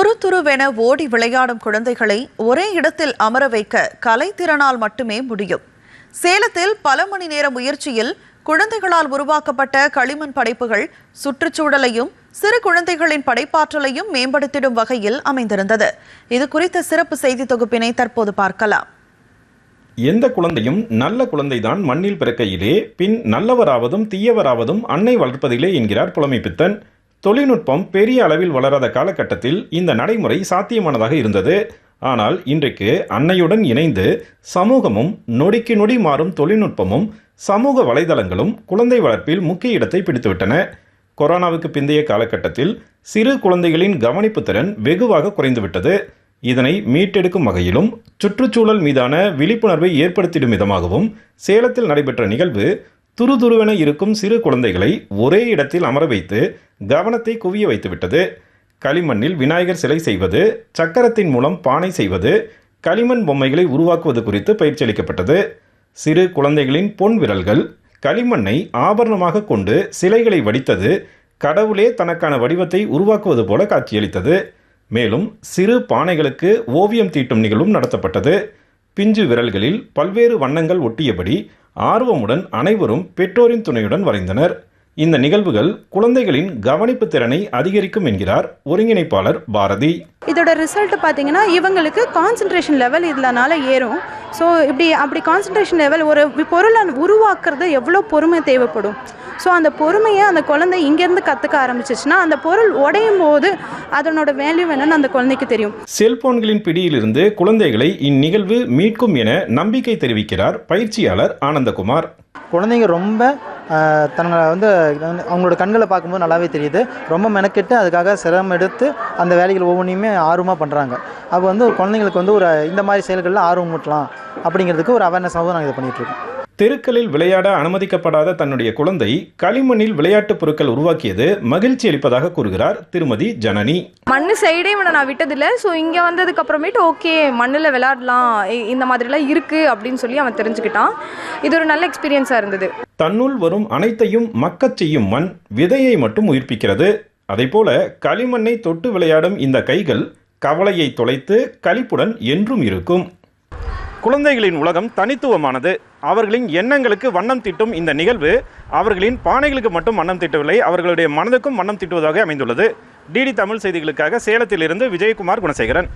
துருதுருவென ஓடி விளையாடும் குழந்தைகளை ஒரே இடத்தில் அமர வைக்க கலைத்திறனால் மட்டுமே முடியும். சேலத்தில் பல மணி நேர முயற்சியில் குழந்தைகளால் உருவாக்கப்பட்ட களிமண் படைப்புகள் சுற்றுச்சூழலையும் சிறு குழந்தைகளின் படைப்பாற்றலையும் மேம்படுத்திடும் வகையில் அமைந்திருந்தது. இது குறித்த சிறப்பு செய்தி தொகுப்பினை தற்போது பார்க்கலாம். எந்த குழந்தையும் நல்ல குழந்தைதான் மண்ணில் பிறக்கையிலே, பின் நல்லவராவதும் தீயவராவதும் அன்னை வளர்ப்பதிலே என்கிறார் புலமைப்பித்தன். தொழில்நுட்பம் பெரிய அளவில் வளராத காலகட்டத்தில் இந்த நடைமுறை சாத்தியமானதாக இருந்தது. ஆனால் இன்றைக்கு அன்னையுடன் இணைந்து சமூகமும் நொடிக்கு நொடி மாறும் தொழில்நுட்பமும் சமூக வலைதளங்களும் குழந்தை வளர்ப்பில் முக்கிய இடத்தை பிடித்துவிட்டன. கொரோனாவுக்கு பிந்தைய காலகட்டத்தில் சிறு குழந்தைகளின் கவனிப்பு திறன் வெகுவாக குறைந்துவிட்டது. இதனை மீட்டெடுக்கும் வகையிலும் சுற்றுச்சூழல் மீதான விழிப்புணர்வை ஏற்படுத்திடும் விதமாகவும் சேலத்தில் நடைபெற்ற நிகழ்வு துருதுருவென இருக்கும் சிறு குழந்தைகளை ஒரே இடத்தில் அமர வைத்து கவனத்தை குவிய வைத்துவிட்டது. களிமண்ணில் விநாயகர் சிலை செய்வது, சக்கரத்தின் மூலம் பானை செய்வது, களிமண் பொம்மைகளை உருவாக்குவது குறித்து பயிற்சி அளிக்கப்பட்டது. சிறு குழந்தைகளின் பொன் விரல்கள் களிமண்ணை ஆபரணமாக கொண்டு சிலைகளை வடித்தது கடவுளே தனக்கான வடிவத்தை உருவாக்குவது போல காட்சியளித்தது. மேலும் சிறு பானைகளுக்கு ஓவியம் தீட்டும் நிகழ்வும் நடத்தப்பட்டது. பிஞ்சு விரல்களில் பல்வேறு வண்ணங்கள் ஒட்டியபடி ஆர்வமுடன் அனைவரும் பெற்றோரின் துணையுடன் வரைந்தனர். இந்த நிகழ்வுகள் குழந்தைகளின் கவனிப்பு திறனை அதிகரிக்கும் என்கிறார் ஒருங்கிணைப்பாளர் பாரதி. இதோட ரிசல்ட் பார்த்தீங்கன்னா இவங்களுக்கு கான்சன்ட்ரேஷன் லெவல் இதனால ஏறும். ஸோ அப்படி கான்சன்ட்ரேஷன் லெவல் ஒரு பொருளை உருவாக்குறது எவ்வளோ பொறுமை தேவைப்படும். ஸோ அந்த பொறுமையை அந்த குழந்தை இங்கேருந்து கற்றுக்க ஆரம்பிச்சிச்சுன்னா அந்த பொருள் உடையும் போது அதனோட வேல்யூ என்னன்னு அந்த குழந்தைக்கு தெரியும். செல்போன்களின் பிடியிலிருந்து குழந்தைகளை இந்நிகழ்வு மீட்கும் என நம்பிக்கை தெரிவிக்கிறார் பயிற்சியாளர் ஆனந்தகுமார். குழந்தைங்க ரொம்ப தங்களை அவங்களோட கண்களை பார்க்கும்போது நல்லாவே தெரியுது. ரொம்ப மெனக்கெட்டு அதுக்காக சிரமம் எடுத்து அந்த வேலைகள் ஒவ்வொன்றையுமே ஆர்வமாக பண்ணுறாங்க. அப்போ குழந்தைங்களுக்கு ஒரு இந்த மாதிரி செயல்களில் ஆர்வம் மூட்டலாம் அப்படிங்கிறதுக்கு ஒரு அவேர்னஸாகவும் நாங்கள் இதை பண்ணிகிட்ருக்கோம். தெருக்களில் விளையாட அனுமதிக்கப்படாத தன்னுடைய குழந்தை களிமண்ணில் விளையாட்டுப் பொருட்கள் உருவாக்கியது மகிழ்ச்சி அளிப்பதாக கூறுகிறார் திருமதி ஜனனி. மண்ணு சைடே நான் விட்டதில்லை. ஸோ இங்கே வந்ததுக்கு அப்புறமேட்டு ஓகே மண்ணில் விளையாடலாம், இந்த மாதிரிலாம் இருக்கு அப்படின்னு சொல்லி அவன் தெரிஞ்சுக்கிட்டான். இது ஒரு நல்ல எக்ஸ்பீரியன்ஸாக இருந்தது. தன்னுள் வரும் அனைத்தையும் மக்கச் செய்யும் மண் விதையை மட்டும் உயிர்ப்பிக்கிறது. அதேபோல களிமண்ணை தொட்டு விளையாடும் இந்த கைகள் கவலையை தொலைத்து களிப்புடன் என்றும் இருக்கும். குழந்தைகளின் உலகம் தனித்துவமானது. அவர்களின் எண்ணங்களுக்கு வண்ணம் தீட்டும் இந்த நிகழ்வு அவர்களின் பானைகளுக்கு மட்டும் வண்ணம் தீட்டவில்லை, அவர்களுடைய மனதுக்கும் வண்ணம் தீட்டுவதாக அமைந்துள்ளது. டிடி தமிழ் செய்திகளுக்காக சேலத்திலிருந்து விஜயகுமார் குணசேகரன்.